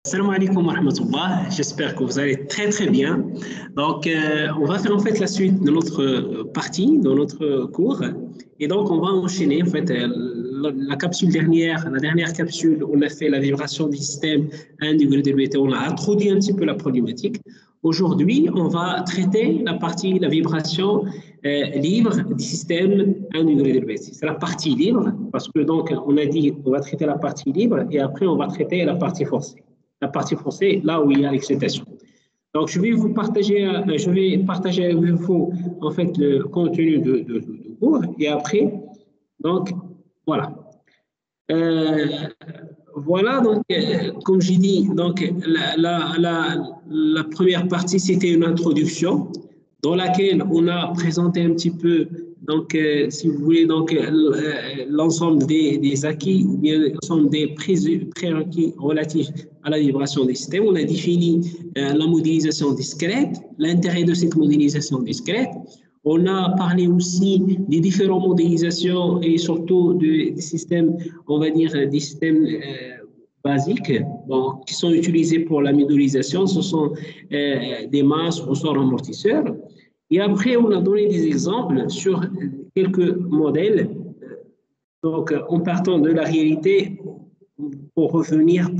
Salam alaikum wa rahmatullah, j'espère que vous allez très très bien. Donc, on va faire en fait la suite de notre partie, de notre cours. Et donc, on va enchaîner en fait la capsule dernière, la dernière capsule, on a fait la vibration du système à 1 degré de l'unité, on a introduit un petit peu la problématique. Aujourd'hui, on va traiter la partie, la vibration libre du système à 1 degré de l'unité. C'est la partie libre, parce que donc, on a dit on va traiter la partie libre et après, on va traiter la partie forcée. La partie forcée, là où il y a l'excitation. Donc, je vais partager avec vous en fait le contenu de cours et après, donc voilà. Voilà, donc, comme j'ai dit, donc, la première partie, c'était une introduction dans laquelle on a présenté un petit peu, donc, si vous voulez, donc, l'ensemble des acquis, ou bien l'ensemble des prérequis relatifs à la vibration des systèmes. On a défini la modélisation discrète, l'intérêt de cette modélisation discrète. On a parlé aussi des différentes modélisations et surtout des systèmes, on va dire, des systèmes basiques qui sont utilisés pour la modélisation. Ce sont des masses, ressorts, amortisseurs. Et après, on a donné des exemples sur quelques modèles, donc en partant de la réalité pour revenir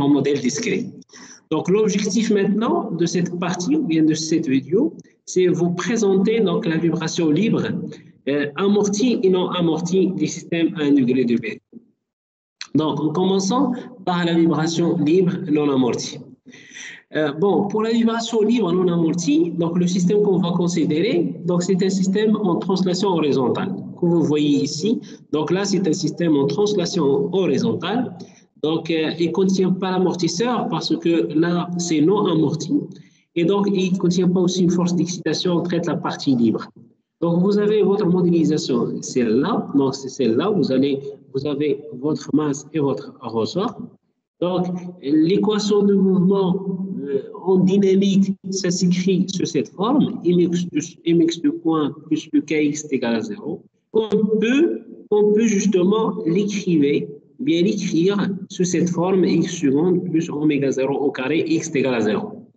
en modèle discret. Donc, l'objectif maintenant de cette partie ou bien de cette vidéo, c'est vous présenter donc la vibration libre, amortie et non amortie du système à 1 degré de B. Donc, en commençant par la vibration libre non amortie. Bon, pour la vibration libre non amortie, donc le système qu'on va considérer, donc c'est un système en translation horizontale, que vous voyez ici. Donc là, c'est un système en translation horizontale. Donc, il ne contient pas l'amortisseur parce que là, c'est non amorti. Et donc, il ne contient pas aussi une force d'excitation, on traite la partie libre. Donc, vous avez votre modélisation, c'est là. Donc, c'est celle-là. Vous avez votre masse et votre ressort. Donc, l'équation de mouvement en dynamique, ça s'écrit sous cette forme, mx de coin plus le kx est égal à 0. On peut justement l'écrire sous cette forme x seconde plus oméga 0 au carré, x est égal à 0.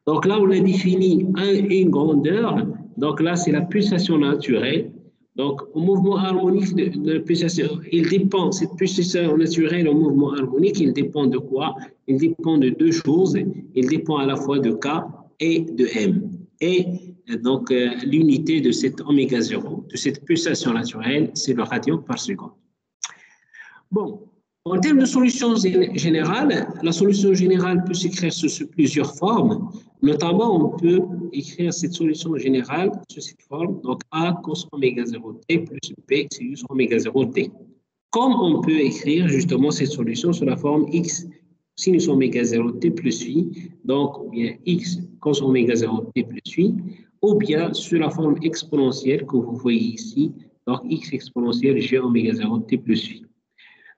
Donc là, on a défini une grandeur. Donc là, c'est la pulsation naturelle. Donc, au mouvement harmonique de pulsation, il dépend, cette pulsation naturelle au mouvement harmonique, il dépend de quoi? Il dépend de deux choses. Il dépend à la fois de K et de M. Et donc, l'unité de cette oméga 0, de cette pulsation naturelle, c'est le radian par seconde. Bon, en termes de solution générale, la solution générale peut s'écrire sous plusieurs formes. Notamment, on peut écrire cette solution générale sous cette forme, donc A cos oméga 0t plus B sinus oméga 0t. Comme on peut écrire justement cette solution sous la forme X sinus oméga 0t plus phi, donc ou bien X cos oméga 0t plus phi, ou bien sous la forme exponentielle que vous voyez ici, donc X exponentielle G oméga 0t plus phi.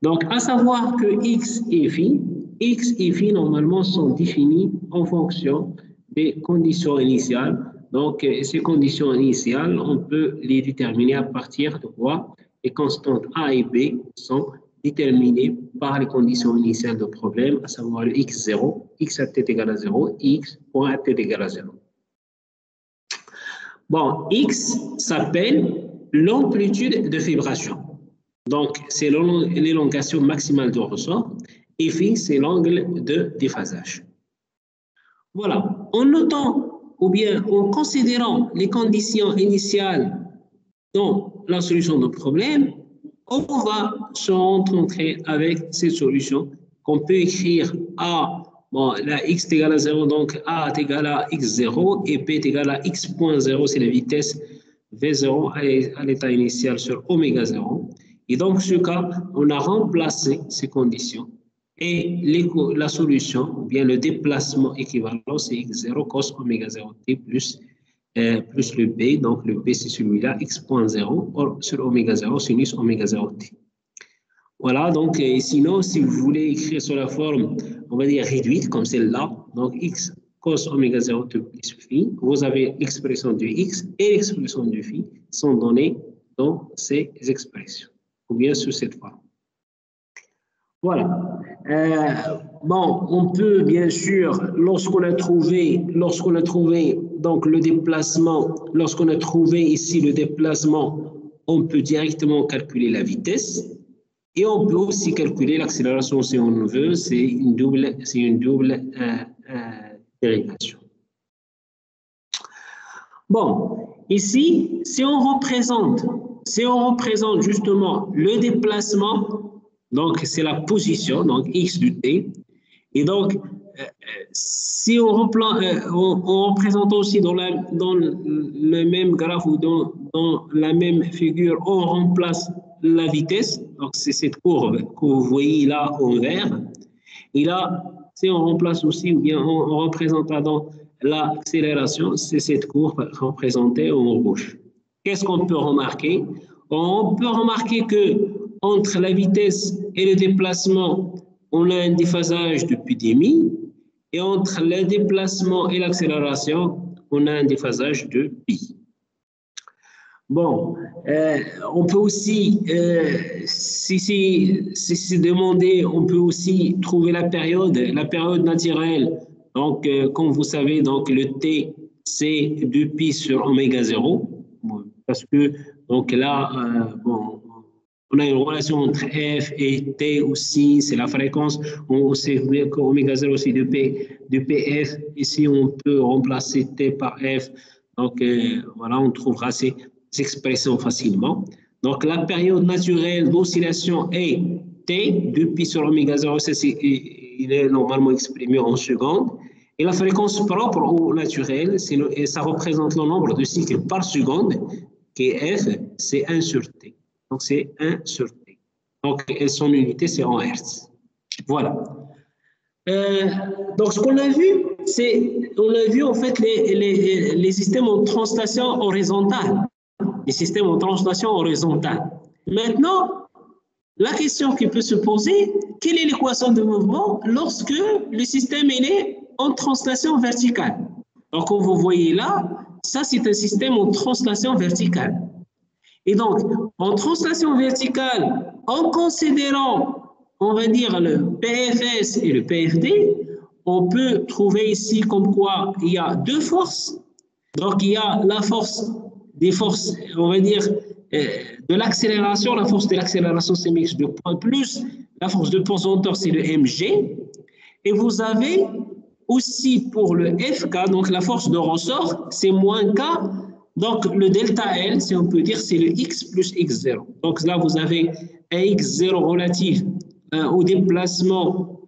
Donc, à savoir que X et phi, normalement, sont définis en fonction des conditions initiales. Donc, ces conditions initiales, on peut les déterminer à partir de quoi? Les constantes A et B sont déterminées par les conditions initiales de problème, à savoir le x0, x à tête égale à 0, x point à tête égale à 0. Bon, x s'appelle l'amplitude de vibration. Donc, c'est l'élongation maximale du ressort. Et phi, c'est l'angle de déphasage. Voilà. En notant ou bien en considérant les conditions initiales dans la solution du problème, on va se rencontrer avec cette solution qu'on peut écrire A, bon, là, x est égal à 0, donc A est égal à x0 et P est égal à x.0, c'est la vitesse V0 à l'état initial sur oméga 0. Et donc, ce cas, on a remplacé ces conditions. Et la solution, ou bien le déplacement équivalent, c'est x0 cos oméga 0t plus le b. Donc, le b, c'est celui-là, x.0 sur oméga 0 sinus oméga 0t. Voilà, donc, sinon, si vous voulez écrire sur la forme, on va dire réduite, comme celle-là, donc x cos oméga 0t plus phi, vous avez l'expression du x et l'expression du phi sont données dans ces expressions, ou bien sous cette forme. Voilà. Bon, on peut bien sûr, lorsqu'on a trouvé donc le déplacement, lorsqu'on a trouvé ici le déplacement, on peut directement calculer la vitesse et on peut aussi calculer l'accélération si on veut. C'est une double dérivation. Bon, ici, si on représente justement le déplacement, donc c'est la position, donc x de t, et donc si on représente aussi dans le même graphe ou dans la même figure, on remplace la vitesse, donc c'est cette courbe que vous voyez là en vert, et là, si on remplace aussi, ou bien on représente, pardon, l'accélération, c'est cette courbe représentée en rouge. Qu'est-ce qu'on peut remarquer? On peut remarquer que entre la vitesse et le déplacement, on a un déphasage de π et entre le déplacement et l'accélération, on a un déphasage de pi. Bon, on peut aussi, si c'est demandé, on peut aussi trouver la période naturelle. Donc, comme vous savez, donc le T, c'est 2pi sur oméga 0, parce que donc là, bon, on a une relation entre F et T aussi, c'est la fréquence. On sait que oméga 0, c'est de PF. Ici, on peut remplacer T par F. Donc, voilà, on trouvera ces expressions facilement. Donc, la période naturelle d'oscillation est T, 2pi sur oméga 0, il est normalement exprimé en secondes. Et la fréquence propre au naturel, ça représente le nombre de cycles par seconde, qui est F, c'est 1 sur T. Donc, c'est 1 sur T. Donc, son unité, c'est en Hertz. Voilà. Donc, ce qu'on a vu, en fait les systèmes en translation horizontale. Les systèmes en translation horizontale. Maintenant, la question qui peut se poser, quelle est l'équation de mouvement lorsque le système est en translation verticale? Donc, comme vous voyez là, ça, c'est un système en translation verticale. Et donc, en translation verticale, en considérant, on va dire, le PFS et le PFD, on peut trouver ici comme quoi il y a deux forces. Donc, il y a la force des forces, on va dire, de l'accélération. La force de l'accélération, c'est mix de point plus. La force de pesanteur, c'est le mg. Et vous avez aussi pour le FK, donc la force de ressort, c'est moins K. Donc, le delta L, si on peut dire, c'est le X plus X0. Donc, là, vous avez un X0 relatif au déplacement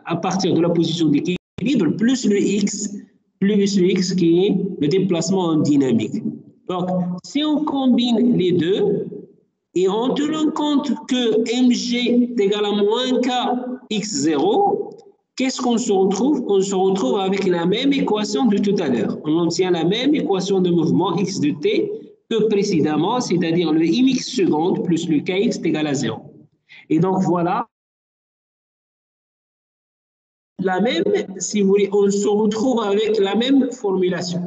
à partir de la position d'équilibre, plus le X qui est le déplacement en dynamique. Donc, si on combine les deux, et en tenant compte que mg est égal à moins K X0, qu'est-ce qu'on se retrouve? On se retrouve avec la même équation de tout à l'heure. On obtient la même équation de mouvement x de t que précédemment, c'est-à-dire le mx seconde plus le kx est égal à 0. Et donc, voilà. La même, si vous voulez, on se retrouve avec la même formulation,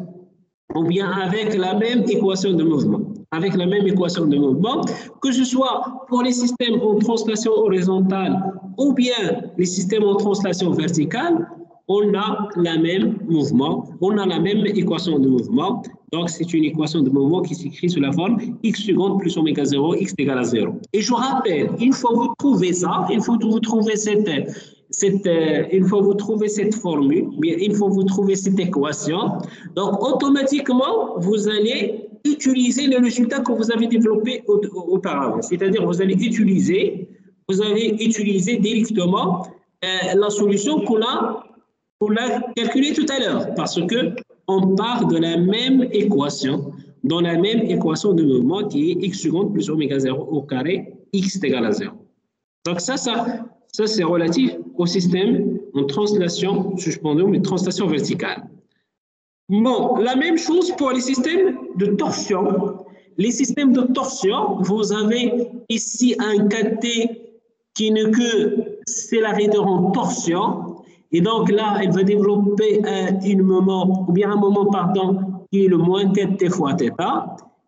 ou bien avec la même équation de mouvement. Avec la même équation de mouvement, que ce soit pour les systèmes en translation horizontale ou bien les systèmes en translation verticale, on a la même mouvement, on a la même équation de mouvement. Donc, c'est une équation de mouvement qui s'écrit sous la forme x seconde plus oméga 0, x est égal à 0. Et je rappelle, une fois vous trouvez ça, une fois vous trouvez une fois vous trouvez cette formule, bien, une fois vous trouvez cette équation, donc automatiquement, vous allez utiliser le résultat que vous avez développé auparavant. C'est-à-dire, vous allez utiliser directement la solution qu'on a calculée tout à l'heure, parce qu'on part de la même équation, dans la même équation de mouvement qui est x seconde plus oméga 0 au carré, x est égal à 0. Donc ça c'est relatif au système en translation suspendue, mais translation verticale. Bon, la même chose pour les systèmes de torsion. Les systèmes de torsion, vous avez ici un KT qui n'est que accélérateur en torsion. Et donc là, elle va développer un moment, qui est le moins t fois θ.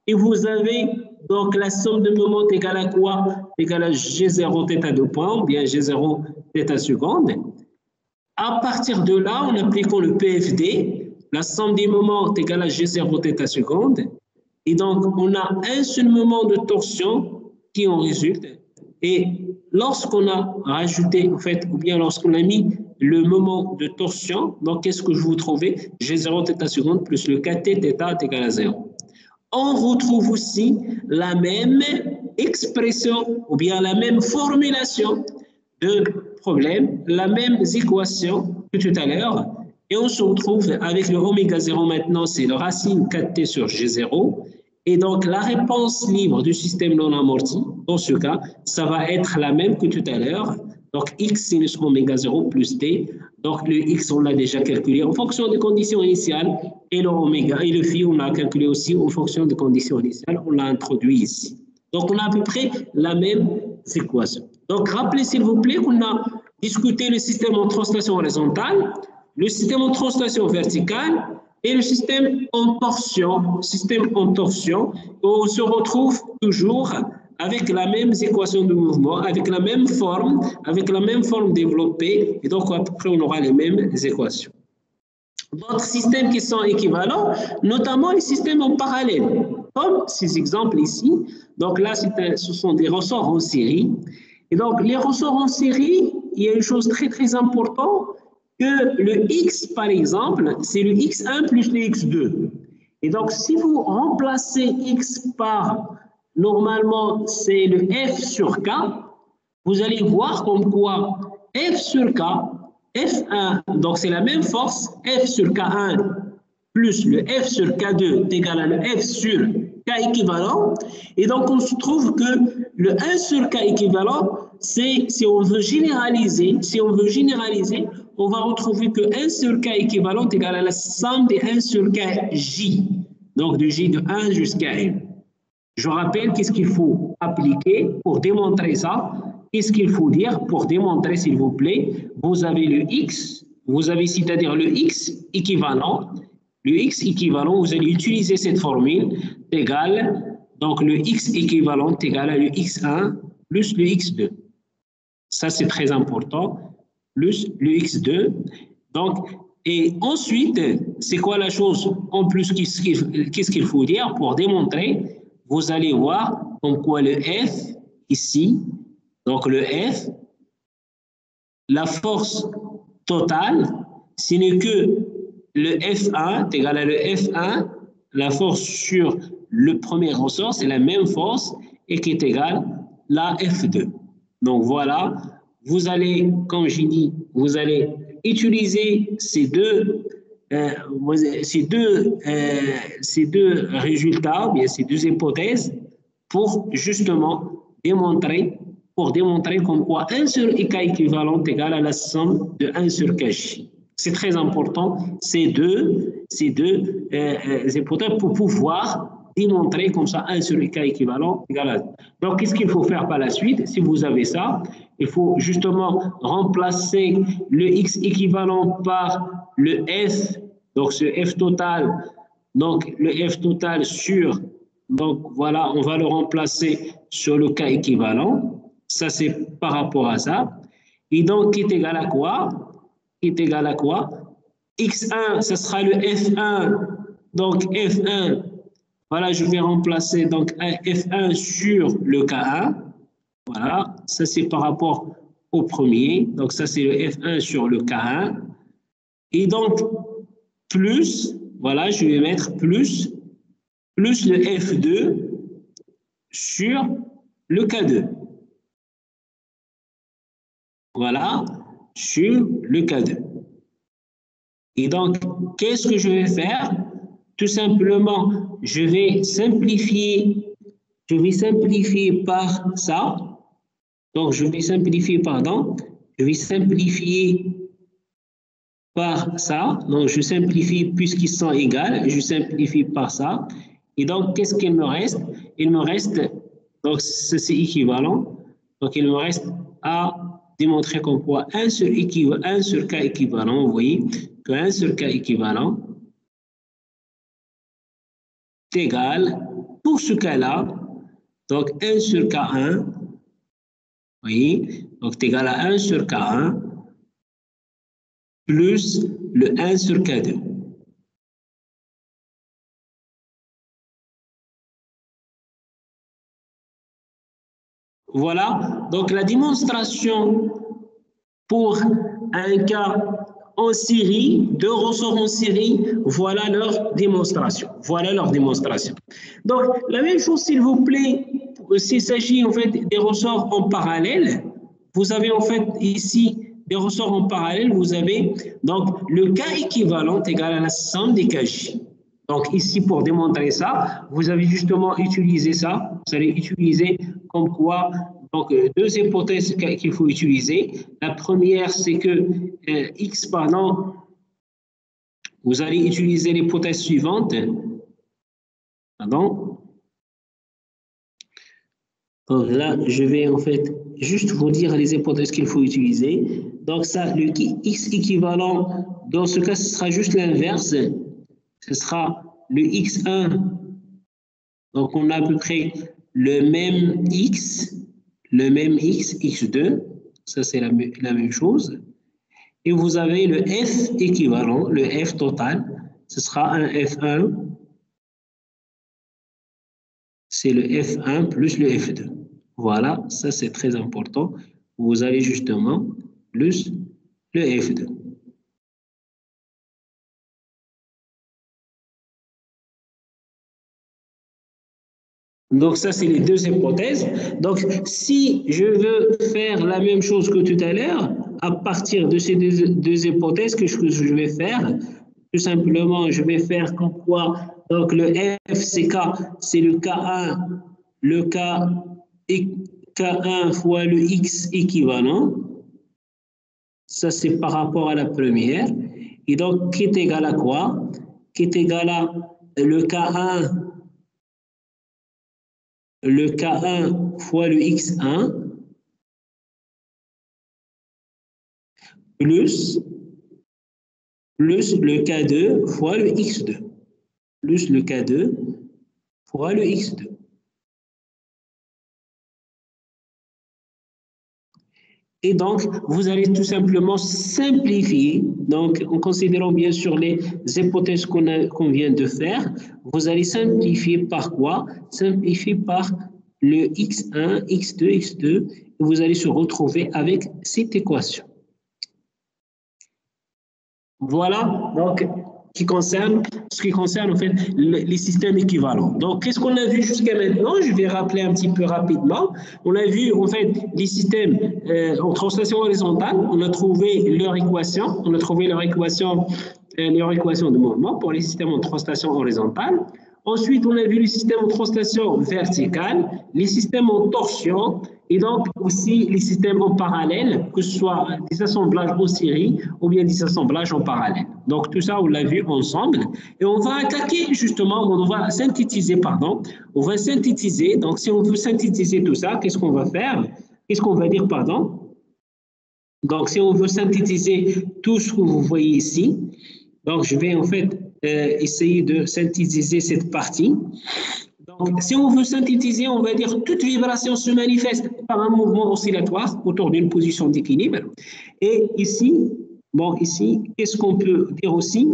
Et vous avez Donc, la somme de moments est égale à quoi? Égale à G0 θ de point, ou bien G0 θ seconde. À partir de là, en appliquant le PFD, la somme des moments est égale à G0 θ seconde. Et donc, on a un seul moment de torsion qui en résulte. Et lorsqu'on a rajouté, en fait, ou bien lorsqu'on a mis le moment de torsion, donc qu'est-ce que je vous trouvez? G0 θ seconde plus le kt θ est égal à 0. On retrouve aussi la même expression ou bien la même formulation de problème, la même équation que tout à l'heure. Et on se retrouve avec le oméga 0 maintenant, c'est le racine 4t sur G0. Et donc, la réponse libre du système non amorti, dans ce cas, ça va être la même que tout à l'heure. Donc, x sinus oméga 0 plus t. Donc, le x, on l'a déjà calculé en fonction des conditions initiales. Et le oméga et le phi, on l'a calculé aussi en fonction des conditions initiales. On l'a introduit ici. Donc, on a à peu près la même équation. Donc, rappelez s'il vous plaît qu'on a discuté le système en translation horizontale, le système en translation verticale, et le système en torsion. Système en torsion, on se retrouve toujours avec la même équation de mouvement, avec la même forme développée, et donc après on aura les mêmes équations. D'autres systèmes qui sont équivalents, notamment les systèmes en parallèle, comme ces exemples ici. Donc là, ce sont des ressorts en série. Et donc les ressorts en série, il y a une chose très très importante, que le x, par exemple, c'est le x1 plus le x2. Et donc, si vous remplacez x par, normalement, c'est le f sur k, vous allez voir comme quoi f sur k, f1, donc c'est la même force, f sur k1 plus le f sur k2 est égal à le f sur k équivalent. Et donc, on se trouve que le 1 sur k équivalent, si on veut généraliser, on va retrouver que 1 sur k équivalent est égal à la somme des 1 sur k j, donc de j de 1 jusqu'à n. Je rappelle qu'est-ce qu'il faut appliquer pour démontrer ça. Qu'est-ce qu'il faut dire pour démontrer, s'il vous plaît? Vous avez le x, vous avez c'est-à-dire le x équivalent. Le x équivalent, vous allez utiliser cette formule égale, donc le x équivalent est égal à le x1 plus le x2. Ça, c'est très important, plus le x2. Donc, et ensuite, c'est quoi la chose en plus? Qu'est-ce qu'il faut dire pour démontrer? Vous allez voir comme quoi le F, ici, donc le F, la force totale, ce n'est que le F1 est égal à le F1, la force sur le premier ressort, c'est la même force, et qui est égale à la F2. Donc voilà, vous allez, comme j'ai dit, vous allez utiliser ces deux résultats, bien ces deux hypothèses, pour justement démontrer comme quoi 1 sur k équivalent est égal à la somme de 1 sur kj. C'est très important, ces deux hypothèses pour pouvoir démontrer comme ça 1 sur k équivalent égal à 0. Donc, qu'est-ce qu'il faut faire par la suite? Si vous avez ça, il faut justement remplacer le x équivalent par le f, donc ce f total, donc le f total sur, donc voilà, on va le remplacer sur le k équivalent. Ça, c'est par rapport à ça. Et donc, qui est égal à quoi? Qui est égal à quoi? x1, ce sera le f1, donc f1, voilà, je vais remplacer donc un f1 sur le k1. Voilà, ça c'est par rapport au premier. Donc ça c'est le f1 sur le k1. Et donc, plus, voilà, je vais mettre plus le f2 sur le k2. Voilà, sur le k2. Et donc, qu'est-ce que je vais faire? Tout simplement, je vais simplifier par ça. Donc, je vais simplifier par ça. Donc, je simplifie puisqu'ils sont égaux, je simplifie par ça. Et donc, qu'est-ce qu'il me reste? Il me reste, donc c'est équivalent. Donc, il me reste à démontrer comme quoi 1 sur k équivalent, vous voyez, que 1 sur k équivalent est égal, pour ce cas-là, Donc, 1 sur K1, vous voyez, donc c'est égal à 1 sur K1 plus le 1 sur K2. Voilà, donc la démonstration pour un cas en série, deux ressorts en série, voilà leur démonstration. Voilà leur démonstration. Donc, la même chose, s'il vous plaît, s'il s'agit en fait des ressorts en parallèle, vous avez en fait ici des ressorts en parallèle, vous avez donc le cas équivalent égal à la somme des KJ. Donc ici, pour démontrer ça, vous avez justement utilisé ça. Vous allez utiliser comme quoi, donc deux hypothèses qu'il faut utiliser. La première, c'est que X, pardon, vous allez utiliser l'hypothèse suivante. Pardon. Donc là, je vais en fait juste vous dire les hypothèses qu'il faut utiliser. Donc ça, le X équivalent, dans ce cas, ce sera juste l'inverse. Ce sera le X1. Donc on a à peu près le même X, X2. Ça, c'est la même chose. Et vous avez le F équivalent, le F total. Ce sera un F1. C'est le F1 plus le F2. Voilà, ça c'est très important. Vous avez justement plus le F2. Donc ça, c'est les deux hypothèses. Donc, si je veux faire la même chose que tout à l'heure, à partir de ces deux hypothèses, qu'est-ce que je vais faire? Tout simplement, je vais faire comme quoi, donc le FCK, c'est le K1, le K1 fois le X équivalent. Ça, c'est par rapport à la première. Et donc, qui est égal à quoi? Qui est égal à le K1 fois le X1 plus le K2 fois le X2. Plus le K2 fois le X2. Et donc, vous allez tout simplement simplifier. Donc, en considérant bien sûr les hypothèses qu'on vient de faire, vous allez simplifier par quoi? Simplifier par le X1, X2, X2, et vous allez se retrouver avec cette équation. Voilà, donc, ce qui concerne en fait les systèmes équivalents. Donc, qu'est-ce qu'on a vu jusqu'à maintenant? Je vais rappeler un petit peu rapidement. On a vu en fait les systèmes en translation horizontale. On a trouvé leur équation. On a trouvé leur équation de mouvement pour les systèmes en translation horizontale. Ensuite, on a vu les systèmes en translation verticale, les systèmes en torsion et donc aussi les systèmes en parallèle, que ce soit des assemblages en série ou bien des assemblages en parallèle. Donc tout ça, on l'a vu ensemble et on va attaquer justement, on va synthétiser, pardon, on va synthétiser. Donc si on veut synthétiser tout ça, qu'est-ce qu'on va faire? Qu'est-ce qu'on va dire, pardon? Donc si on veut synthétiser tout ce que vous voyez ici, donc je vais en fait essayer de synthétiser cette partie. Donc, si on veut synthétiser, on va dire toute vibration se manifeste par un mouvement oscillatoire autour d'une position d'équilibre. Et ici, bon, ici, qu'est-ce qu'on peut dire aussi?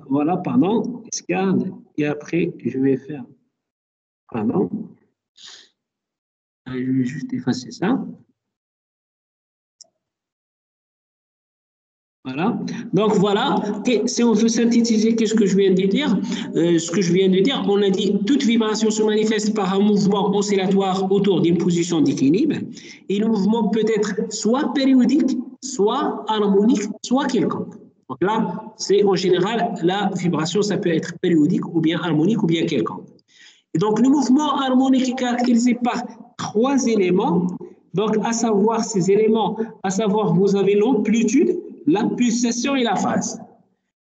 Voilà, pardon, escale, et après, je vais faire, pardon, je vais juste effacer ça. Voilà. Donc voilà, si on veut synthétiser qu'est-ce que je viens de dire, on a dit toute vibration se manifeste par un mouvement oscillatoire autour d'une position d'équilibre et le mouvement peut être soit périodique, soit harmonique, soit quelconque. Donc là, c'est en général la vibration, ça peut être périodique ou bien harmonique ou bien quelconque. Et donc le mouvement harmonique est caractérisé par trois éléments. Donc à savoir ces éléments, à savoir vous avez l'amplitude, la pulsation et la phase.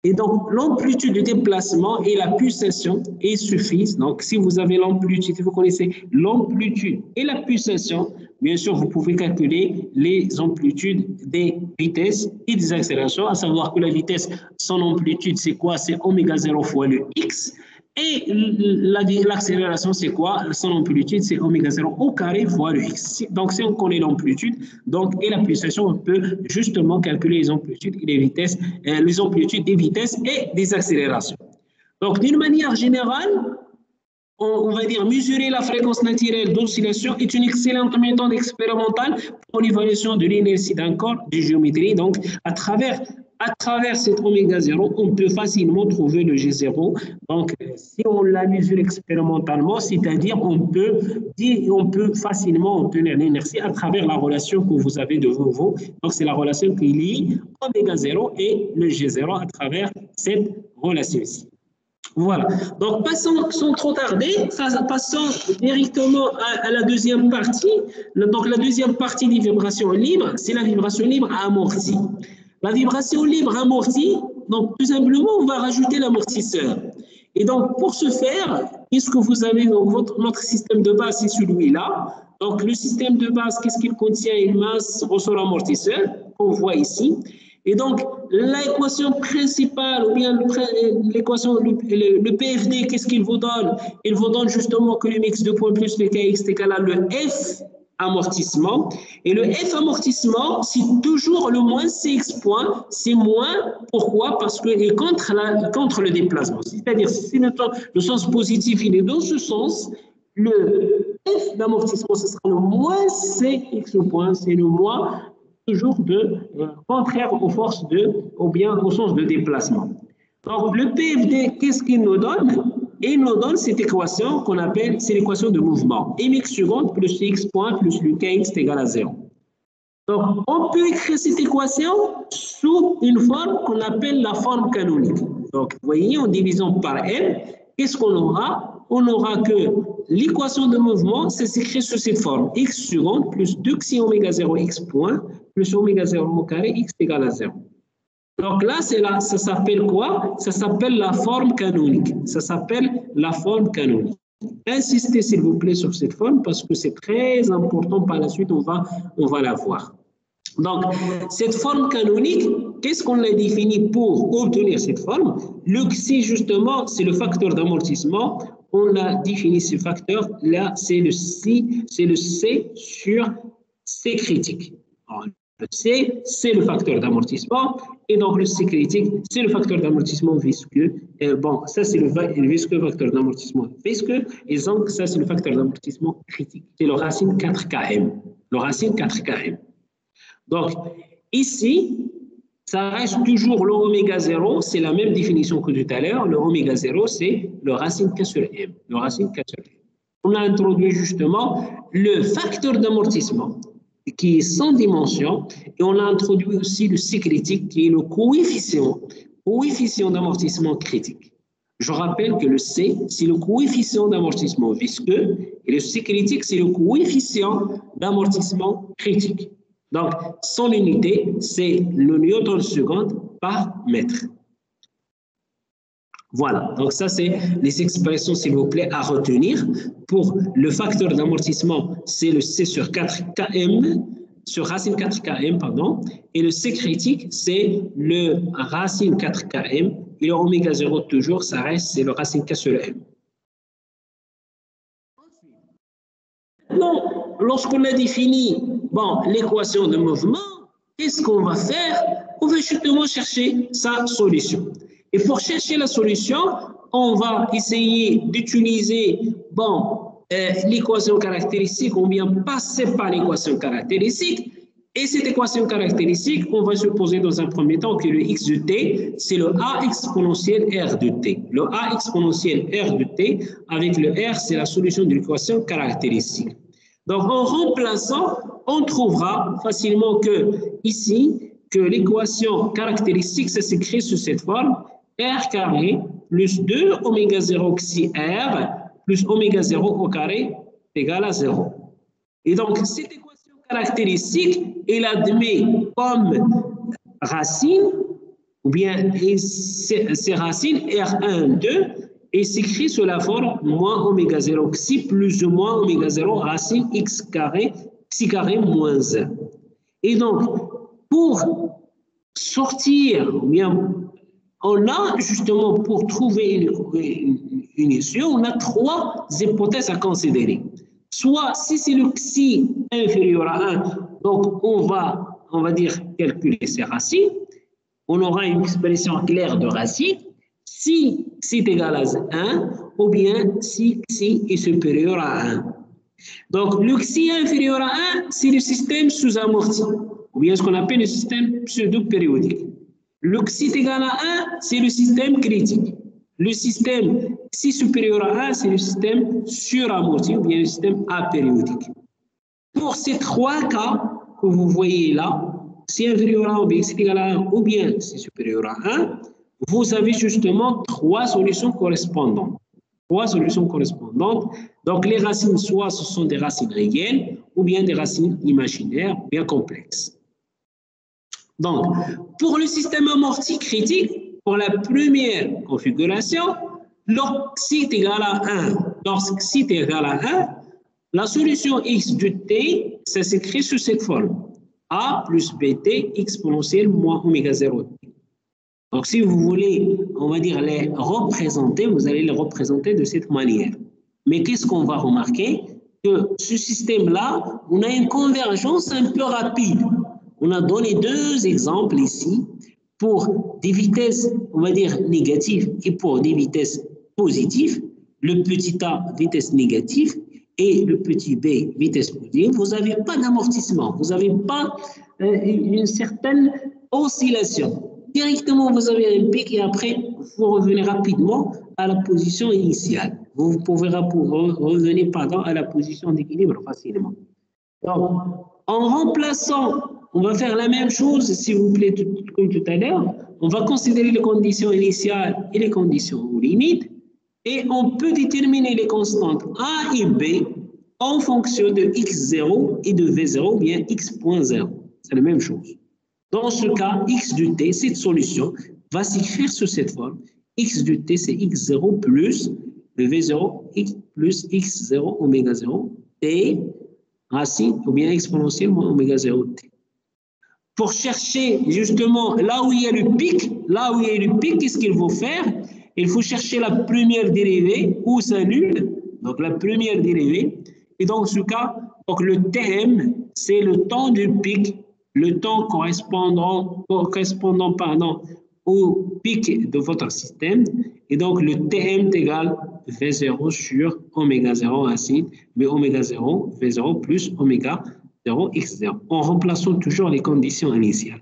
Et donc, l'amplitude de déplacement et la pulsation suffisent. Donc, si vous avez l'amplitude, vous connaissez l'amplitude et la pulsation, bien sûr, vous pouvez calculer les amplitudes des vitesses et des accélérations, à savoir que la vitesse, son amplitude, c'est quoi? C'est ω0 fois le x. Et l'accélération, c'est quoi? Son amplitude, c'est oméga 0 au carré fois le x. Donc, si on connaît l'amplitude, et la pulsation, on peut justement calculer les amplitudes et les vitesses, les amplitudes des vitesses et des accélérations. Donc, d'une manière générale, on va dire mesurer la fréquence naturelle d'oscillation est une excellente méthode expérimentale pour l'évaluation de l'inertie d'un corps de géométrie. Donc, à travers cet oméga 0, on peut facilement trouver le G0. Donc, si on la mesure expérimentalement, c'est-à-dire on peut facilement obtenir l'inertie à travers la relation que vous avez devant vous. Donc, c'est la relation qui lie oméga 0 et le G0 à travers cette relation-ci. Voilà. Donc, passons sans trop tarder, passons directement à la deuxième partie. Donc, la deuxième partie des vibrations libres, c'est la vibration libre amortie. La vibration libre amortie, donc tout simplement, on va rajouter l'amortisseur. Et donc, pour ce faire, puisque vous avez donc notre système de base, c'est celui-là. Donc, le système de base, qu'est-ce qu'il contient? Une masse, ressort amortisseur, qu'on voit ici. Et donc, l'équation principale, ou bien l'équation, le PFD, qu'est-ce qu'il vous donne? Il vous donne justement que le mix de points plus le KX est égal à le F amortissement. Et le F amortissement, c'est toujours le moins CX point. C'est moins, pourquoi? Parce qu'il est contre le déplacement. C'est-à-dire, si le sens positif, il est dans ce sens, le F d'amortissement, ce sera le moins CX point, c'est le moins toujours contraire aux forces ou bien au sens de déplacement. Donc, le PFD, qu'est-ce qu'il nous donne? Il nous donne cette équation qu'on appelle, c'est l'équation de mouvement. Mx seconde plus x point plus le kx est égal à 0. Donc, on peut écrire cette équation sous une forme qu'on appelle la forme canonique. Donc, vous voyez, en divisant par n, qu'est-ce qu'on aura? On aura que l'équation de mouvement, c'est s'écrit sous cette forme. X seconde plus 2xi oméga 0 x point plus oméga 0 au carré x égale à 0. Donc là, ça s'appelle quoi? Ça s'appelle la forme canonique. Ça s'appelle la forme canonique. Insistez s'il vous plaît sur cette forme parce que c'est très important. Par la suite, on va la voir. Donc, cette forme canonique, qu'est-ce qu'on a défini pour obtenir cette forme? Le xi, justement, c'est le facteur d'amortissement. On a défini ce facteur. Là, c'est le C sur C critique. Alors, le C, c'est le facteur d'amortissement. Et donc, le C critique, c'est le facteur d'amortissement visqueux. Bon, ça, c'est le visqueux facteur d'amortissement visqueux. Et donc, ça, c'est le facteur d'amortissement critique. C'est le racine 4Km. Le racine 4Km. Donc, ici, ça reste toujours le oméga 0. C'est la même définition que tout à l'heure. Le oméga 0, c'est le racine K sur M. Le racine K sur M. On a introduit justement le facteur d'amortissement qui est sans dimension, et on a introduit aussi le C critique, qui est le coefficient d'amortissement critique. Je rappelle que le C, c'est le coefficient d'amortissement visqueux, et le C critique, c'est le coefficient d'amortissement critique. Donc, son unité, c'est le newton seconde par mètre. Voilà, donc ça, c'est les expressions, s'il vous plaît, à retenir. Pour le facteur d'amortissement, c'est le C sur 4Km, sur racine 4Km, pardon. Et le C critique, c'est le racine 4Km. Et le oméga 0, toujours, ça reste, c'est le racine K sur M. Maintenant, lorsqu'on a défini l'équation de mouvement, qu'est-ce qu'on va faire? On va justement chercher sa solution. Et pour chercher la solution, on va essayer d'utiliser l'équation caractéristique ou bien passer par l'équation caractéristique. Et cette équation caractéristique, on va supposer dans un premier temps que le x de t, c'est le a exponentiel r de t. Le a exponentiel r de t, avec le r, c'est la solution de l'équation caractéristique. Donc, en remplaçant, on trouvera facilement que ici, que l'équation caractéristique, ça s'écrit sous cette forme, r carré plus 2 oméga 0 xi r plus oméga 0 au carré égale à 0. Et donc, cette équation caractéristique, elle admet comme racine, ou bien ces racines R1, 2, et s'écrit sous la forme moins oméga 0 xi plus ou moins oméga 0 racine x carré, xi carré moins 1. Et donc, pour sortir, ou bien on a justement pour trouver une issue, on a trois hypothèses à considérer. Soit si c'est le xi inférieur à 1, donc on va dire calculer ses racines, on aura une expression claire de racine. Si xi est égal à 1, ou bien si xi est supérieur à 1. Donc le xi inférieur à 1, c'est le système sous-amorti, ou bien ce qu'on appelle le système pseudo-périodique. Le xi égal à 1, c'est le système critique. Le système xi supérieur à 1, c'est le système suramorti ou bien le système apériodique. Pour ces trois cas que vous voyez là, xi inférieur à 1 ou bien xi égal à 1 ou bien xi supérieur à 1, vous avez justement trois solutions correspondantes. Trois solutions correspondantes. Donc les racines, soit ce sont des racines réelles ou bien des racines imaginaires bien complexes. Donc, pour le système amorti critique, pour la première configuration, lorsque xi est égal à 1, lorsque xi est égal à 1, la solution x de t, ça s'écrit sous cette forme. A plus bt exponentielle moins oméga 0t. Donc, si vous voulez, on va dire, les représenter, vous allez les représenter de cette manière. Mais qu'est-ce qu'on va remarquer? Que ce système-là, on a une convergence un peu rapide. On a donné deux exemples ici pour des vitesses, on va dire, négatives et pour des vitesses positives. Le petit a, vitesse négative, et le petit b, vitesse positive. Vous n'avez pas d'amortissement, vous n'avez pas une certaine oscillation. Directement, vous avez un pic et après, vous revenez rapidement à la position initiale. Vous pouvez revenir à la position d'équilibre facilement. Donc, en remplaçant, on va faire la même chose, s'il vous plaît, comme tout à l'heure. On va considérer les conditions initiales et les conditions limites. Et on peut déterminer les constantes A et B en fonction de x0 et de v0 ou bien x.0. C'est la même chose. Dans ce cas, x de t, cette solution va s'écrire sous cette forme. X de t, c'est x0 plus le v0 x plus x0 oméga 0 t racine ou bien exponentielle moins oméga 0 t. Pour chercher justement là où il y a le pic, qu'est-ce qu'il faut faire? Il faut chercher la première dérivée ou sa nulle, donc la première dérivée. Et dans ce cas, donc le Tm, c'est le temps du pic, le temps correspondant au pic de votre système. Et donc le Tm est égal à V0 sur oméga 0 racine, mais oméga 0, V0 plus oméga 0, x0, en remplaçant toujours les conditions initiales.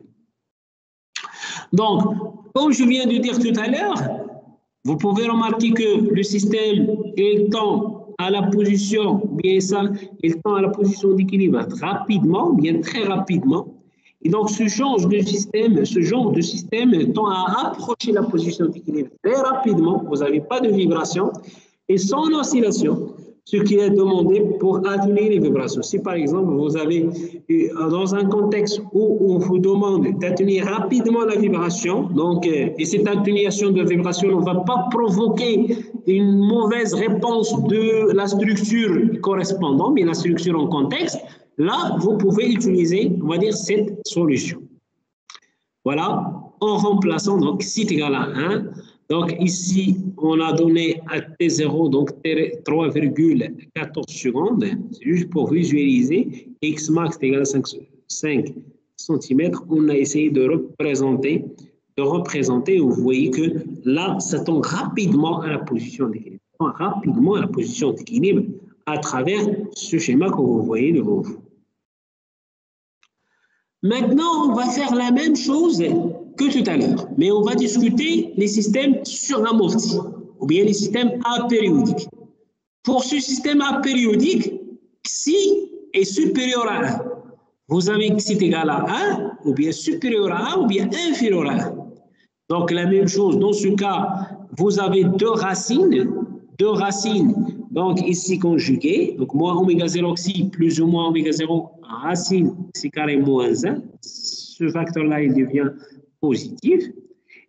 Donc, comme je viens de dire tout à l'heure, vous pouvez remarquer que le système tend à la position, bien ça, il tend à la position d'équilibre rapidement, bien très rapidement. Et donc, ce genre de système tend à approcher la position d'équilibre très rapidement. Vous n'avez pas de vibration et sans oscillation, ce qui est demandé pour atténuer les vibrations. Si par exemple, vous avez, dans un contexte où on vous demande d'atténuer rapidement la vibration, donc, et cette atténuation de vibration ne va pas provoquer une mauvaise réponse de la structure correspondante, mais la structure en contexte, là, vous pouvez utiliser, on va dire, cette solution. Voilà, en remplaçant, donc, xi est égal à 1. Donc, ici, on a donné à T0, donc 3,14 secondes. C'est juste pour visualiser. X max est égal à 5 cm. On a essayé de représenter. Vous voyez que là, ça tend rapidement à la position d'équilibre. Rapidement à la position d'équilibre à travers ce schéma que vous voyez devant vous. Maintenant, on va faire la même chose que tout à l'heure, mais on va discuter les systèmes suramortis ou bien les systèmes apériodiques. Pour ce système apériodique, xi est supérieur à 1. Vous avez xi est égal à 1, ou bien supérieur à 1, ou bien inférieur à 1. Donc, la même chose, dans ce cas, vous avez deux racines, donc ici conjuguées, donc moins oméga 0 xi plus ou moins oméga 0 racine xi carré moins 1. Ce facteur-là, il devient positif.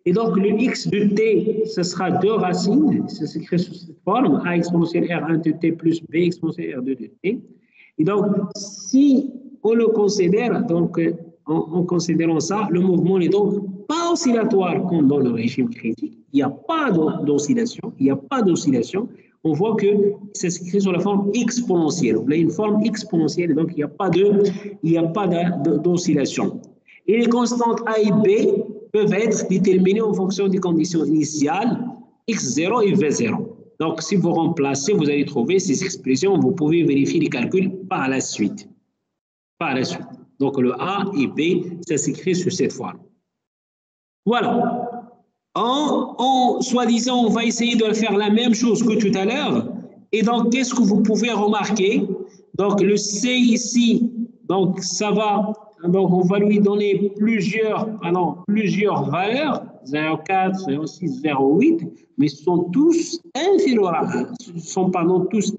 Et donc, le x de t, ce sera deux racines, ça s'écrit sous cette forme, a exponentielle R1 de t plus b exponentielle R2 de t. Et donc, si on le considère donc, en considérant ça, le mouvement n'est donc pas oscillatoire comme dans le régime critique. Il n'y a pas d'oscillation. Il n'y a pas d'oscillation. On voit que ça s'écrit sur la forme exponentielle. On a une forme exponentielle, donc il n'y a pas d'oscillation. Et les constantes A et B peuvent être déterminées en fonction des conditions initiales, x0 et v0. Donc, si vous remplacez, vous allez trouver ces expressions. Vous pouvez vérifier les calculs par la suite. Par la suite. Donc, le A et B, ça s'écrit sur cette forme. Voilà. Soi-disant, on va essayer de faire la même chose que tout à l'heure. Et donc, qu'est-ce que vous pouvez remarquer? Donc, le C ici, donc ça va, donc on va lui donner plusieurs valeurs, 0,4, 0,6, 0,8, mais ce sont tous inférieurs à 1. Ce sont, tous,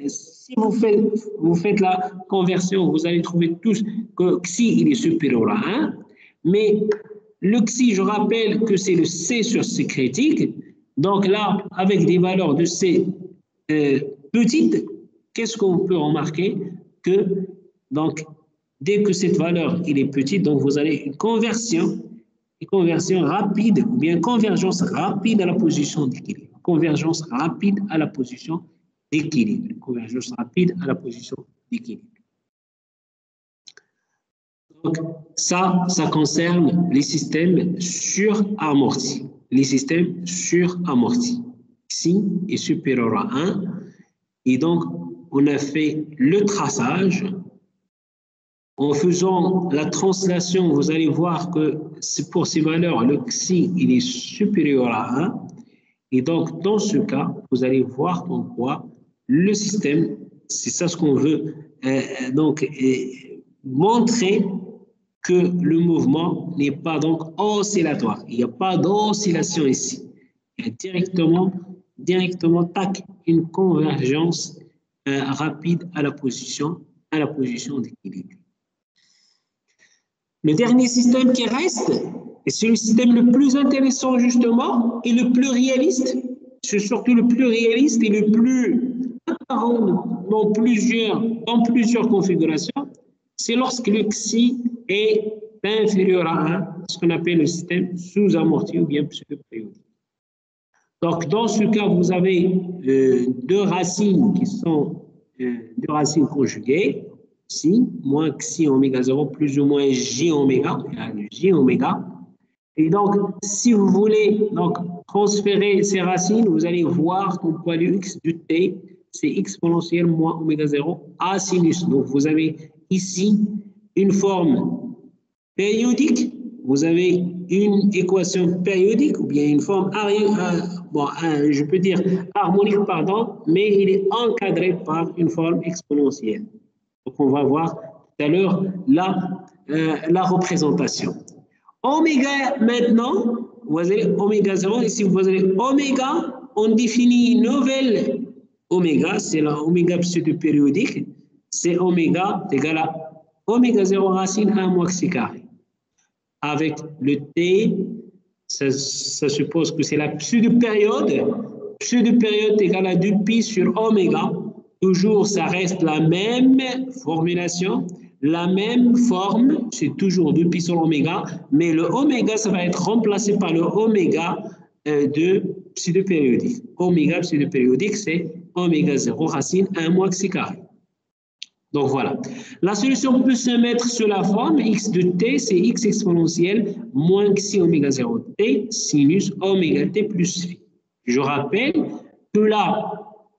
si vous faites la conversion, vous allez trouver tous que xi, il est supérieur à 1, mais le xi, je rappelle que c'est le C sur C critique. Donc là, avec des valeurs de C petites, qu'est-ce qu'on peut remarquer? Que donc, dès que cette valeur il est petite, donc vous avez une conversion rapide, ou bien convergence rapide à la position d'équilibre. Convergence rapide à la position d'équilibre. Convergence rapide à la position d'équilibre. Donc, ça concerne les systèmes suramortis. Les systèmes suramortis. Xi est supérieur à 1. Et donc, on a fait le traçage. En faisant la translation, vous allez voir que pour ces valeurs, le xi, il est supérieur à 1. Et donc, dans ce cas, vous allez voir en quoi le système, c'est ça ce qu'on veut montrer que le mouvement n'est pas donc oscillatoire. Il n'y a pas d'oscillation ici. Il y a directement tac, une convergence rapide à la position d'équilibre. Le dernier système qui reste, et c'est le système le plus intéressant justement et le plus réaliste, c'est surtout le plus réaliste et le plus apparent dans plusieurs configurations, c'est lorsque le xi est inférieur à 1, ce qu'on appelle le système sous-amorti ou bien pseudo-périodique. Donc, dans ce cas, vous avez deux racines qui sont deux racines conjuguées, xi moins xi oméga 0 plus ou moins j oméga, j oméga. Et donc, si vous voulez donc, transférer ces racines, vous allez voir qu'on peut aller x du t, c'est exponentielle moins oméga 0 à sinus. Donc, vous avez ici une forme périodique, vous avez une équation périodique ou bien une forme je peux dire harmonique, pardon, mais il est encadré par une forme exponentielle. Donc, on va voir tout à l'heure la représentation. Oméga, maintenant, vous avez oméga 0, ici vous avez oméga, on définit une nouvelle oméga, c'est la oméga pseudo-périodique, c'est oméga égal à oméga 0 racine 1 moins xi carré. Avec le t, ça suppose que c'est la pseudo-période égale à 2pi sur oméga. Toujours, ça reste la même formulation, la même forme, c'est toujours 2pi sur oméga, mais le oméga, ça va être remplacé par le oméga de pseudo-périodique. Oméga pseudo-périodique, c'est oméga 0 racine 1 moins xi carré. Donc voilà. La solution peut se mettre sur la forme x de t, c'est x exponentielle moins xi oméga 0 t sinus oméga t plus phi. Je rappelle que là,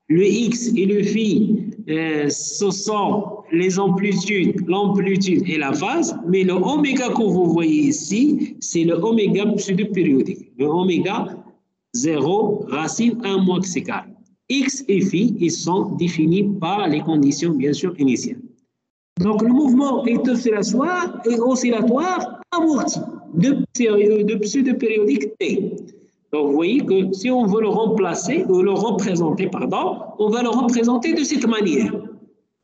le x et le phi, ce sont les amplitudes, l'amplitude et la phase, mais le oméga que vous voyez ici, c'est le oméga pseudo-périodique. Le oméga 0 racine 1 moins xi carré. X et phi, ils sont définis par les conditions, bien sûr, initiales. Donc, le mouvement est oscillatoire amorti de pseudo-périodique T. Donc, vous voyez que si on veut le remplacer, ou le représenter, pardon, on va le représenter de cette manière.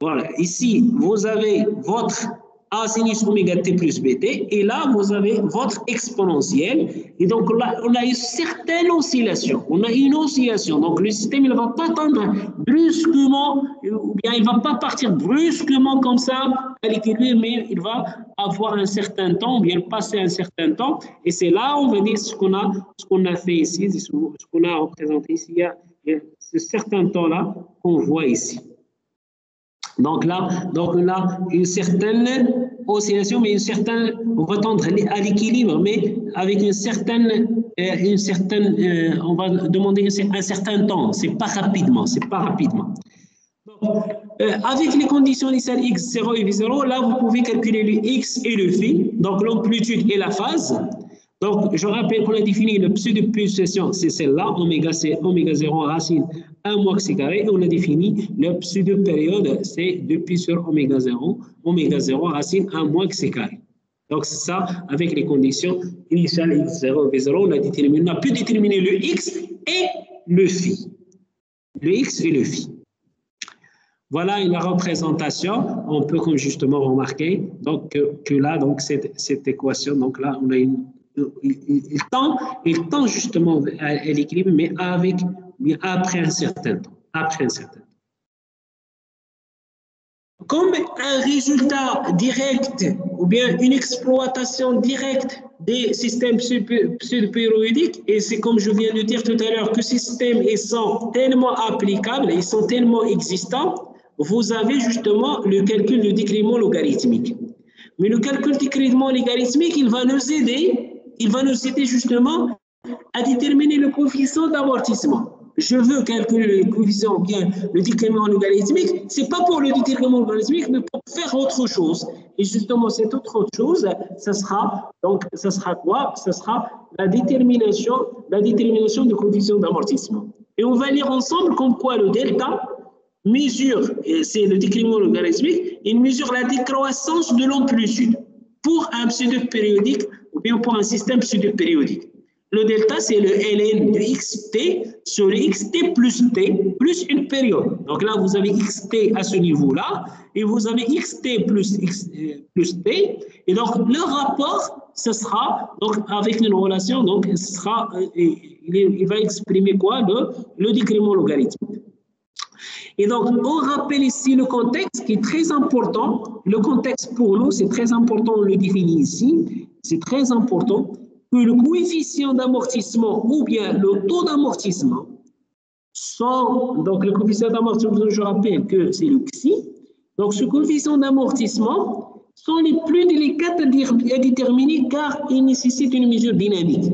Voilà, ici, vous avez votre A sinus oméga t plus bt, et là, vous avez votre exponentielle. Et donc là, on a une certaine oscillation. On a une oscillation. Donc le système, il ne va pas tendre brusquement, ou bien il ne va pas partir brusquement comme ça à l'équilibre, mais il va avoir un certain temps, ou bien passer un certain temps. Et c'est là, on va dire, ce qu'on a fait ici, ce qu'on a représenté ici. Il y a ce certain temps-là qu'on voit ici. Donc là, on a une certaine oscillation, mais on va tendre à l'équilibre, mais avec une certaine on va demander un certain temps. C'est pas rapidement. Donc, avec les conditions initiales x0 et v0, là, vous pouvez calculer le x et le phi, donc l'amplitude et la phase. Donc, je rappelle qu'on a défini le pseudo-pulsation, c'est celle-là, oméga 0 racine 1 moins c carré, et on a défini le pseudo-période, c'est 2 pi sur oméga 0 racine 1 moins c carré. Donc, c'est ça, avec les conditions initiales x0 et v0, on a pu déterminer le x et le phi. Voilà une représentation. On peut comme justement remarquer donc, que là, donc, cette équation, donc là, on a il tend justement à l'équilibre, mais après un certain temps. Comme un résultat direct ou bien une exploitation directe des systèmes pseudo-périodiques, et c'est comme je viens de dire tout à l'heure que ces systèmes ils sont tellement applicables, ils sont tellement existants, vous avez justement le calcul du décrement logarithmique. Mais le calcul du décrement logarithmique, il va nous aider justement à déterminer le coefficient d'amortissement. Je veux calculer le coefficient, bien le décrement logarithmique, ce n'est pas pour le décrement logarithmique, mais pour faire autre chose. Et justement, cette autre chose, ça sera quoi? Ça sera la détermination du coefficient d'amortissement. Et on va lire ensemble comme quoi le delta mesure, c'est le décrement logarithmique, il mesure la décroissance de l'amplitude pour un pseudo-périodique ou bien pour un système pseudo-périodique. Le delta, c'est le ln de xt sur le xt plus t plus une période. Donc là, vous avez xt à ce niveau-là et vous avez xt plus t. Et donc, le rapport, ce sera donc avec une relation, donc ce sera, il va exprimer quoi? Le décrement logarithmique. Et donc, on rappelle ici le contexte qui est très important. Le contexte pour nous, c'est très important, on le définit ici. C'est très important que le coefficient d'amortissement ou bien le taux d'amortissement sont, donc le coefficient d'amortissement, je rappelle que c'est le xi. Donc, ce coefficient d'amortissement sont les plus délicats à déterminer car ils nécessitent une mesure dynamique.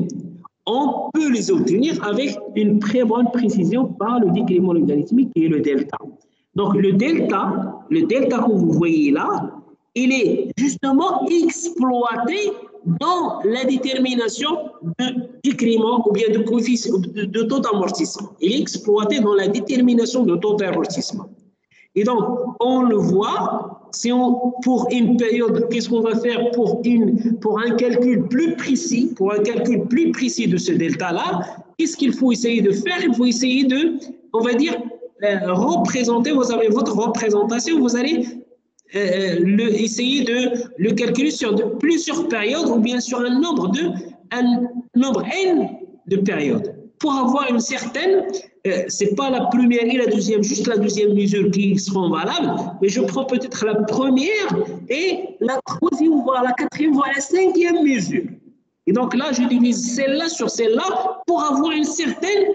On peut les obtenir avec une très bonne précision par le décrement logarithmique qui est le delta. Donc, le delta que vous voyez là, il est justement exploité dans la détermination de décrement ou bien de coefficient de taux d'amortissement. Il est exploité dans la détermination de taux d'amortissement. Et donc, on le voit, si pour une période, qu'est-ce qu'on va faire pour un calcul plus précis, de ce delta-là, qu'est-ce qu'il faut essayer de faire? Il faut essayer de, on va dire, représenter, vous avez votre représentation, vous allez essayer de le calculer sur plusieurs périodes ou bien sur un nombre n de périodes pour avoir une certaine, c'est pas la première et la deuxième, juste la deuxième mesure qui seront valables, mais je prends peut-être la première et la troisième, voire la quatrième, voire la cinquième mesure. Et donc là, je divise celle-là sur celle-là pour avoir une certaine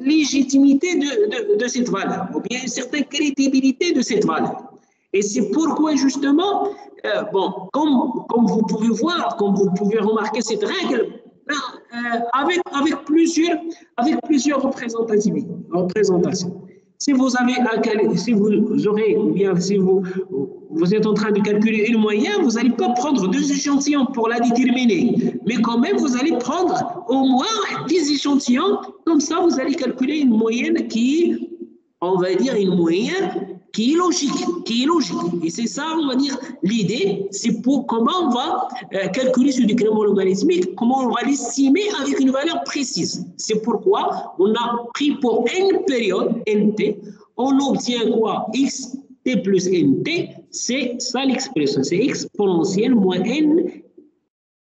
légitimité de cette valeur, ou bien une certaine crédibilité de cette valeur. Et c'est pourquoi justement, comme vous pouvez voir, comme vous pouvez remarquer cette règle, avec plusieurs représentations. Si vous aurez, ou bien si vous êtes en train de calculer une moyenne, vous n'allez pas prendre 2 échantillons pour la déterminer, mais quand même vous allez prendre au moins 10 échantillons, comme ça vous allez calculer une moyenne qui, on va dire une moyenne qui est logique. Et c'est ça, on va dire, l'idée, c'est pour comment on va calculer ce décrement logarithmique, comment on va l'estimer avec une valeur précise. C'est pourquoi on a pris pour n période, nt, on obtient quoi? Xt plus nt C'est ça l'expression, c'est exponentielle moins n,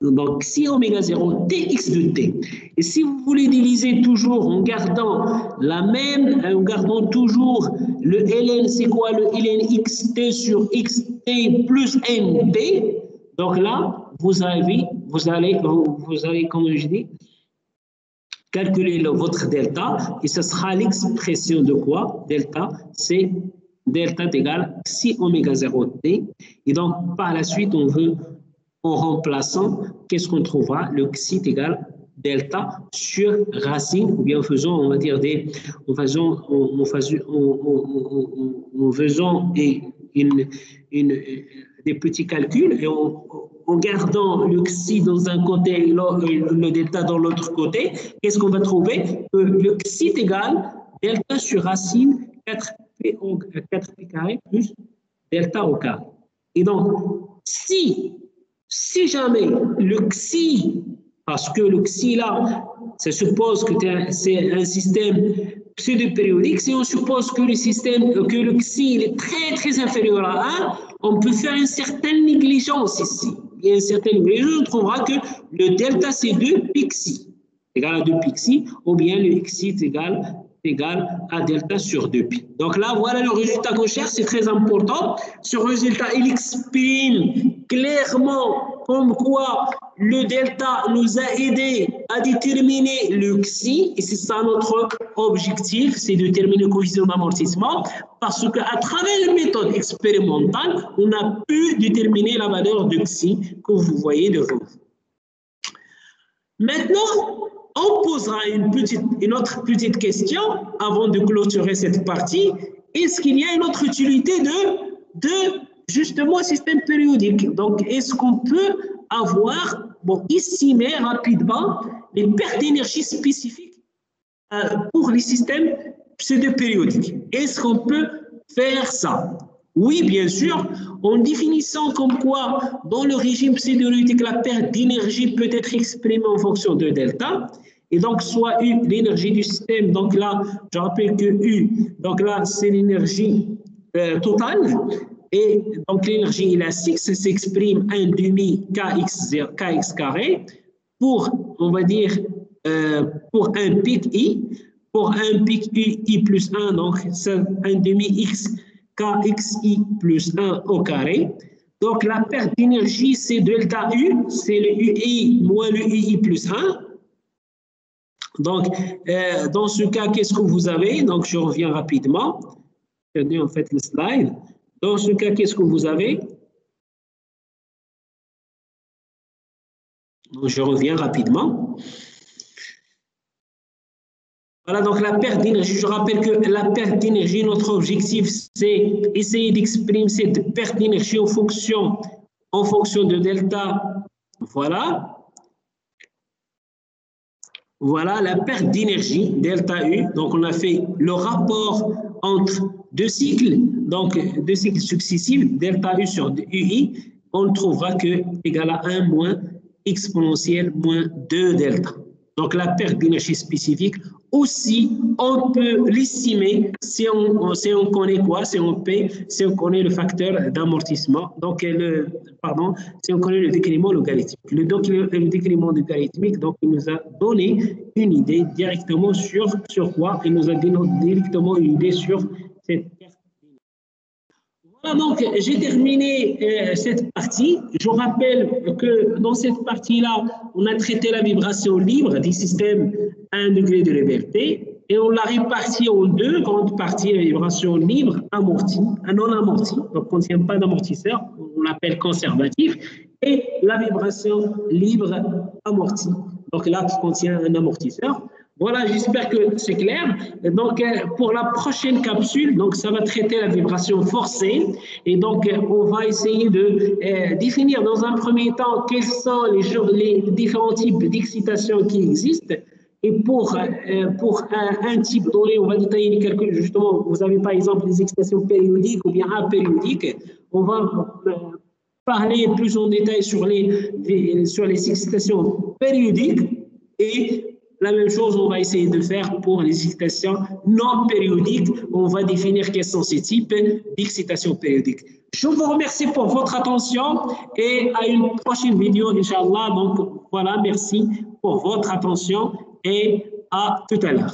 donc si oméga 0 tx de t. Et si vous voulez diviser toujours en gardant en gardant toujours le ln, c'est quoi le ln xt sur xt plus nt, donc là, vous allez, comme je dis, calculer votre delta, et ce sera l'expression de quoi? Delta, c'est delta égale si oméga 0 t. Et donc, par la suite, en remplaçant, qu'est-ce qu'on trouvera? Le xi égale delta sur racine, ou bien en faisant, on va dire, des petits calculs, et en gardant le xi dans un côté et le delta dans l'autre côté, qu'est-ce qu'on va trouver? Le xi égale delta sur racine 4p carré plus delta au carré. Et donc, si jamais le xi, parce que le xi là, ça suppose que c'est un système pseudo-périodique, si on suppose que le xi est très très inférieur à 1, on peut faire une certaine négligence ici. Il y a une certaine négligence, on trouvera que le delta c'est 2 pi xi, égal à 2 pi xi, ou bien le xi est égal à delta sur 2pi. Donc là, voilà le résultat qu'on cherche, c'est très important. Ce résultat, il exprime clairement comme quoi le delta nous a aidé à déterminer le xi, et c'est ça notre objectif, c'est de déterminer le coefficient d'amortissement, parce qu'à travers une méthode expérimentale, on a pu déterminer la valeur de xi que vous voyez devant vous. Maintenant, on posera une autre petite question avant de clôturer cette partie. Est-ce qu'il y a une autre utilité de justement système périodique? Donc, est-ce qu'on peut avoir, estimer rapidement les pertes d'énergie spécifiques pour les systèmes pseudo-périodiques? Est-ce qu'on peut faire ça? Oui, bien sûr, en définissant comme quoi, dans le régime pseudo-périodique, la perte d'énergie peut être exprimée en fonction de delta. Et donc, soit U, l'énergie du système, donc là, je rappelle que U, donc là, c'est l'énergie totale. Et donc, l'énergie élastique s'exprime 1,5 kx carré pour, on va dire, pour un pic I. Pour un pic I plus 1, donc c'est 1,5 x kxi plus 1 au carré. Donc, la perte d'énergie, c'est delta U, c'est le UI moins le UI plus 1. Donc, dans ce cas, qu'est-ce que vous avez? Donc, je reviens rapidement. Je donne en fait le slide. Dans ce cas, qu'est-ce que vous avez? Donc, je reviens rapidement. Voilà, donc la perte d'énergie. Je rappelle que la perte d'énergie, notre objectif, c'est essayer d'exprimer cette perte d'énergie en fonction de delta. Voilà. Voilà la perte d'énergie, delta U. Donc, on a fait le rapport entre deux cycles, donc deux cycles successifs, delta U sur UI. On trouvera que égal à 1 moins exponentielle moins 2 delta. Donc, la perte d'énergie spécifique, aussi, on peut l'estimer si on connaît quoi? Si on connaît le facteur d'amortissement. Donc, si on connaît le décrément logarithmique. Le décrément logarithmique, donc, il nous a donné une idée directement sur quoi? Il nous a donné directement une idée sur cette perte. Voilà, donc, j'ai terminé cette partie. Je rappelle que dans cette partie-là, on a traité la vibration libre des systèmes à 1 degré de liberté et on l'a répartie en deux grandes parties, la vibration libre amortie, non amortie, donc ne contient pas d'amortisseur, on l'appelle conservatif, et la vibration libre amortie, donc là qui contient un amortisseur. Voilà, j'espère que c'est clair. Donc, pour la prochaine capsule, donc ça va traiter la vibration forcée. Et donc, on va essayer de définir dans un premier temps quels sont les différents types d'excitation qui existent. Et pour un type donné, on va détailler les calculs. Justement, vous avez par exemple les excitations périodiques ou bien apériodiques. On va parler plus en détail sur les excitations périodiques et La même chose, on va essayer de faire pour les excitations non périodiques. On va définir quels sont ces types d'excitation périodique. Je vous remercie pour votre attention et à une prochaine vidéo, Inch'Allah. Donc voilà, merci pour votre attention et à tout à l'heure.